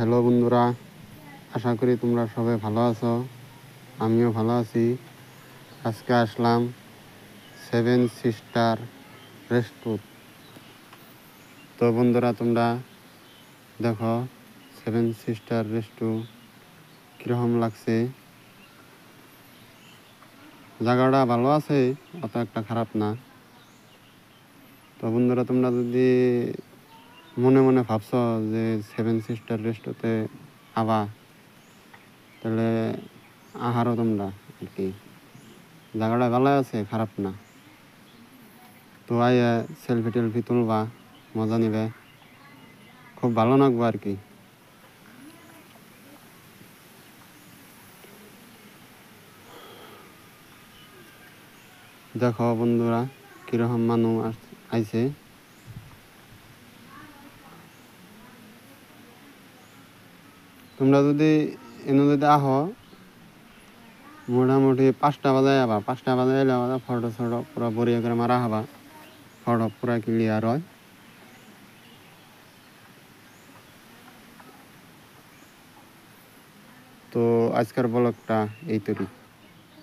Hello বন্ধুরা, আশা করি তোমরা সবাই ভালো আছো। আমিও ভালো আছি। আজকে আসলাম সেভেন সিস্টার রেস্টুরেন্ট। তো বন্ধুরা, তোমরা দেখো সেভেন সিস্টার রেস্টুরেন্ট কীরকম লাগছে। জায়গাটা ভালো আছে, অত একটা খারাপ না। তো বন্ধুরা, তোমরা যদি মনে মনে ভাবছ যে সেভেন সিস্টার রেস্টুরেন্টে আবা, তাহলে আহারও তোমরা আর কি। জায়গাটা ভালো আছে, খারাপ না। তো আইয়া সেলফি টেলফি তুলবা, মজা নিবে, খুব ভালো লাগবো আর কি। দেখো বন্ধুরা, কিরকম মানুষ আইছে। তোমরা যদি যদি আহো, মোটামুটি 5টা বাজে যাবা। 5টা বাজে এলে আমাদের ফটো ছটো পুরো বড়িয়া করে মারা হবা, ফটো পুরা ক্লিয়ার হয়। তো আজকের ব্লগটা এই তৈরি।